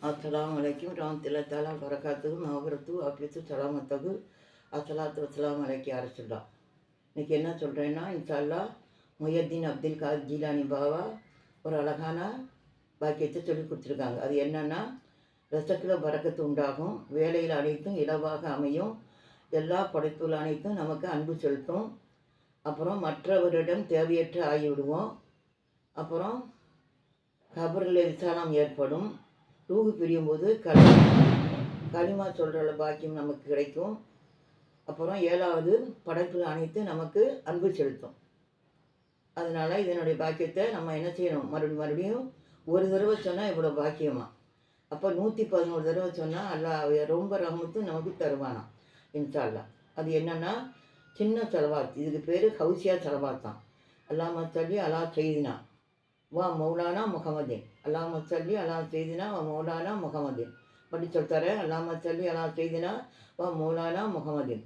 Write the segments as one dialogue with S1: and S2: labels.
S1: அஸ்ஸலாமு அலைக்கும் ரஹ்மத்துல்லாஹி தஆலா வரகாத்துஹு மஃபிரத்து ஆஃபியத்து சலாமத்தகு அஸ்ஸலாத்து வஸ்ஸலாமு அலைக்கி யா ரசூலல்லாஹ். இன்றைக்கி என்ன சொல்கிறேன்னா, இன்ஷா அல்லாஹ் முஹ்யத்தீன் அப்துல் காதிர் ஜீலானி பாபா ஒரு அழகான பாக்கியத்தை சொல்லி கொடுத்துருக்காங்க. அது என்னென்னா, ரசத்தில் பரக்கத்து உண்டாகும், வேலையில் அனைத்தும் இலவாக அமையும், எல்லா படைப்புகள் அனைத்தும் நமக்கு அன்பு செலுத்தும், அப்புறம் மற்றவரிடம் தேவையற்ற ஆகிவிடுவோம், அப்புறம் கபர்களில் விசாலம் ஏற்படும், ரூஹு பிரியும் போது களிமா சொல்கிற பாக்கியம் நமக்கு கிடைக்கும், அப்புறம் 7வது படைப்புகள் அனைத்து நமக்கு அன்பு செலுத்தும். அதனால் இதனுடைய பாக்கியத்தை நம்ம என்ன செய்யணும், மறுபடியும் ஒரு தடவை சொன்னால் இவ்வளோ பாக்கியமா, அப்போ 111 தடவை சொன்னால் அல்லாஹ் ரொம்ப ரஹமத்தும் நமக்கு தருவானாம் இன்ஷா அல்லாஹ். அது என்னென்னா சின்ன செலவாத், இதுக்கு பேர் ஹவுசியா செலவாத் தான். அல்லாஹ்ம ஸல்லி அலா சையிதினா வா மௌலானா முகமதின், அல்லாஹ்ம ஸல்லி அலா சையிதினா வா மௌலானா முகமதின். படி சொல்லித்தரேன், அல்லாஹ்ம ஸல்லி அலா சையிதினா வா மௌலானா முகமதின்.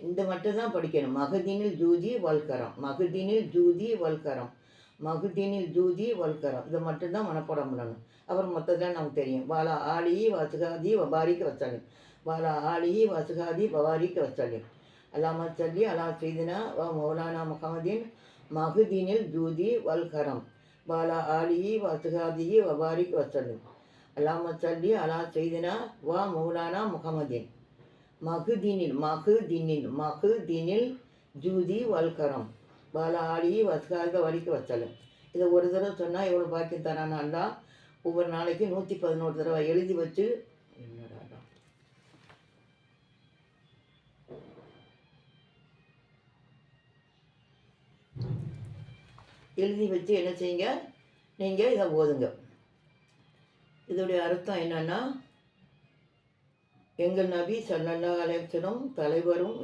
S1: இந்த மட்டும் தான் படிக்கணும். மஹதீனில் ஜூதி வல்கரம், மஹதீனில் ஜூதி வல்கரம், மஹதீனில் ஜூதி வல்கரம். இதை மட்டும்தான் மனப்பாடம் பண்ணணும். அப்புறம் மொத்தத்தில் நமக்கு தெரியும். வாலா ஆலி வசுகாதி வபாரிக்க வசல்லிம், வாலா ஆலி வசுகாதி வபாரிக்க வசல்லிம். அல்லாஹ்ம ஸல்லி அலா சையிதினா வா மௌலானா முகமதின் மஹதீனில் ஜூதி வல்கரம், வாலா ஆலி வசுகாதி வபாரிக்க வசல்லிம். அல்லாஹ்ம ஸல்லி அலா சையிதினா வா மௌலானா முகமதின் மஹுதீனில் ஜூதி வல்கரம், வாலா ஆலி வசுகாதி வபாரிக்க வசல்லிம். இதை ஒரு தடவை சொன்னால் எவ்வளோ பாக்கியம் தரானா, ஒவ்வொரு நாளைக்கு 111 தடவை எழுதி வச்சு என்ன செய்யுங்க, நீங்கள் இதை ஓதுங்க. இதோடைய அர்த்தம் என்னென்னா, எங்கள் நபி ஸல்லல்லாஹு அலைஹி வஸல்லம் தலைவரும்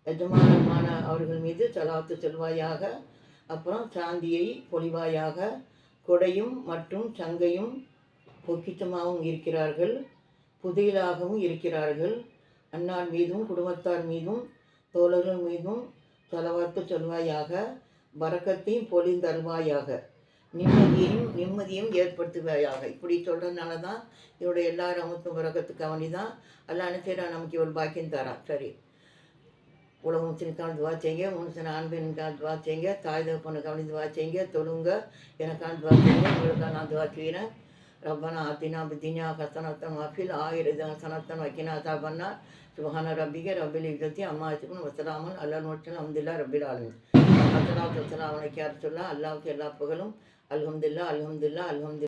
S1: எஜமானமான அவர்கள் மீது ஸலாத்து சொல்வாயாக, அப்புறம் சாந்தியை பொழிவாயாக, கொடையும் மற்றும் சங்கையும் பொக்கிஷமாகவும் இருக்கிறார்கள், புதையலாகவும் இருக்கிறார்கள். அன்னார் மீதும் குடும்பத்தார் மீதும் தோழர்கள் மீதும் ஸலவாத்து சொல்வாயாக, பரக்கத்தையும் பொழிந்தருவாயாக, நிம்மதியும் ஏற்படுத்துவாயாக. இப்படி சொல்கிறதுனால தான் இதோடைய எல்லா ரமத்தும் பரக்கத்துக்கு அவனி தான் எல்லாம் அனுப்பிச்சா நமக்கு இவ்வளோ பாக்கியம் தரான். சரி, உலக முஸ்லிம்கான துவா செய்யுங்க, முன்சின ஆண்பெண்ணுக்கான துவா செய்யுங்க, தாய் தகப்பனுக்கு அவனி துவா செய்யுங்க, தொழுங்க, எனக்கான துவா செய்யுங்க, உங்களுக்கான நான் துவா செய்கிறேன். ரப்பனா ஆத்தினா பித்தினா ஹஸனத்தன் வஃபில் ஆயிரது ஹஸனத்தன் வக்கினா அஸாபன்னா சுப்ஹான ரப்பிக ரப்பில் இஸ்ஸத்தி அம்மா யசிஃபூன் வஸலாமுன் அலல் முர்ஸலீன் அல்ஹம்துலில்லாஹி ரப்பில் ஆலமீன். அஸ்ஸலாத்து வஸ்ஸலாமு அலைக்கி யா ரசூலல்லாஹ். அல்லாஹ்வுக்கு எல்லா புகழும். அல்ஹம்துலில்லாஹ்.